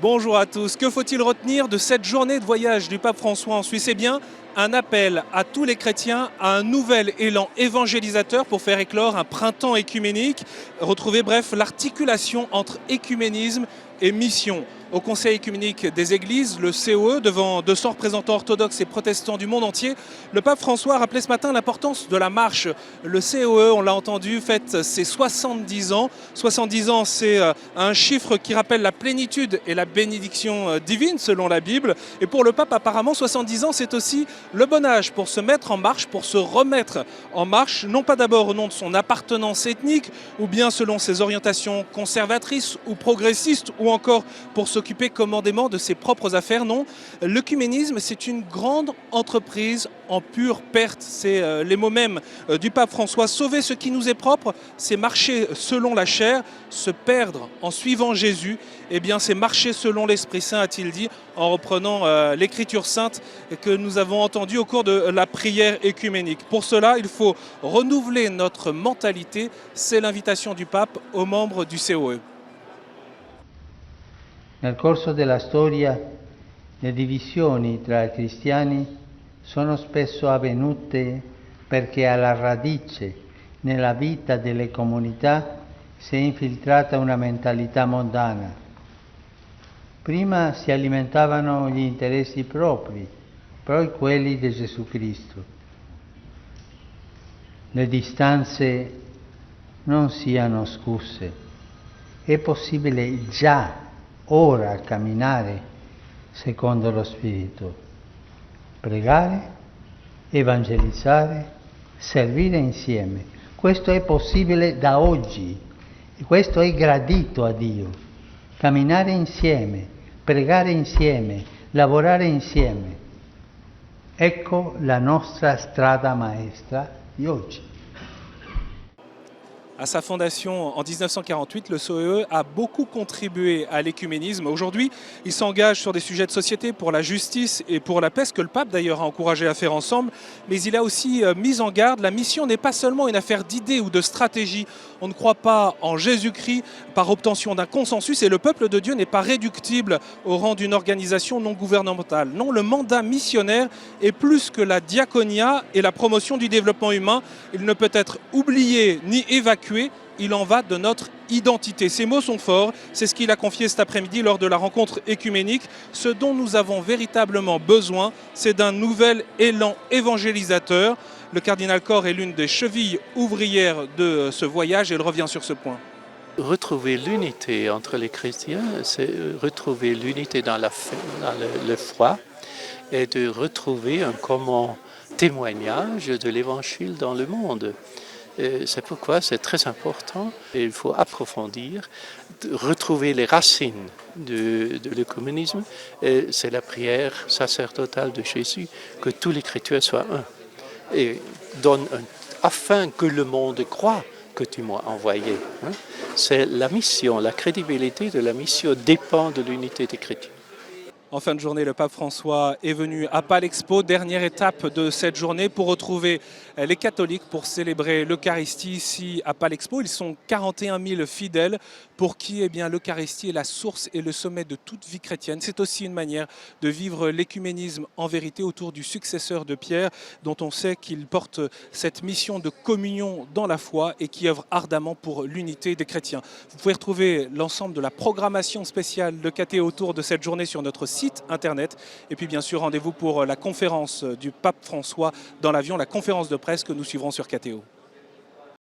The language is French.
Bonjour à tous. Que faut-il retenir de cette journée de voyage du pape François en Suisse? Eh bien, un appel à tous les chrétiens à un nouvel élan évangélisateur pour faire éclore un printemps écuménique. Retrouver bref l'articulation entre écuménisme et mission. Au Conseil écuménique des Églises, le COE, devant 200 représentants orthodoxes et protestants du monde entier, le pape François a rappelé ce matin l'importance de la marche. Le COE, on l'a entendu, fête ses 70 ans. 70 ans, c'est un chiffre qui rappelle la plénitude et la bénédiction divine selon la Bible. Et pour le pape, apparemment, 70 ans, c'est aussi le bon âge pour se mettre en marche, pour se remettre en marche, non pas d'abord au nom de son appartenance ethnique, ou bien selon ses orientations conservatrices ou progressistes, ou encore pour s'occuper commandément de ses propres affaires. Non, l'œcuménisme, c'est une grande entreprise en pure perte. C'est les mots mêmes du pape François. Sauver ce qui nous est propre, c'est marcher selon la chair, se perdre en suivant Jésus. Eh bien, c'est marcher selon l'Esprit Saint, a-t-il dit, en reprenant l'écriture sainte que nous avons entendue au cours de la prière écuménique. Pour cela, il faut renouveler notre mentalité. C'est l'invitation du pape aux membres du COE. Nel corso della storia, le divisioni tra cristiani sono spesso avvenute perché alla radice nella vita delle comunità si è infiltrata una mentalità mondana. Prima si alimentavano gli interessi propri, poi quelli di Gesù Cristo. Le distanze non siano scuse. È possibile già ora camminare secondo lo Spirito, pregare, evangelizzare, servire insieme. Questo è possibile da oggi e questo è gradito a Dio. Camminare insieme, pregare insieme, lavorare insieme. Ecco la nostra strada maestra di oggi. À sa fondation en 1948, le COE a beaucoup contribué à l'écuménisme. Aujourd'hui, il s'engage sur des sujets de société pour la justice et pour la paix, ce que le pape d'ailleurs a encouragé à faire ensemble. Mais il a aussi mis en garde, la mission n'est pas seulement une affaire d'idées ou de stratégie. On ne croit pas en Jésus-Christ par obtention d'un consensus et le peuple de Dieu n'est pas réductible au rang d'une organisation non gouvernementale. Non, le mandat missionnaire est plus que la diaconia et la promotion du développement humain. Il ne peut être oublié ni évacué. Il en va de notre identité. Ces mots sont forts, c'est ce qu'il a confié cet après-midi lors de la rencontre écuménique. Ce dont nous avons véritablement besoin, c'est d'un nouvel élan évangélisateur. Le cardinal Corr est l'une des chevilles ouvrières de ce voyage et il revient sur ce point. Retrouver l'unité entre les chrétiens, c'est retrouver l'unité dans le foi et de retrouver un commun témoignage de l'évangile dans le monde. C'est pourquoi c'est très important et il faut approfondir, retrouver les racines de l'œcuménisme. C'est la prière sacerdotale de Jésus, que tous les chrétiens soient un. Et afin que le monde croie que tu m'as envoyé. C'est la mission, la crédibilité de la mission dépend de l'unité des chrétiens. En fin de journée, le pape François est venu à Palexpo, dernière étape de cette journée pour retrouver les catholiques pour célébrer l'Eucharistie ici à Palexpo. Ils sont 41 000 fidèles pour qui l'Eucharistie est la source et le sommet de toute vie chrétienne. C'est aussi une manière de vivre l'écuménisme en vérité autour du successeur de Pierre dont on sait qu'il porte cette mission de communion dans la foi et qui œuvre ardemment pour l'unité des chrétiens. Vous pouvez retrouver l'ensemble de la programmation spéciale de KTO autour de cette journée sur notre site internet et puis bien sûr rendez-vous pour la conférence du pape François dans l'avion, la conférence de presse que nous suivrons sur KTO.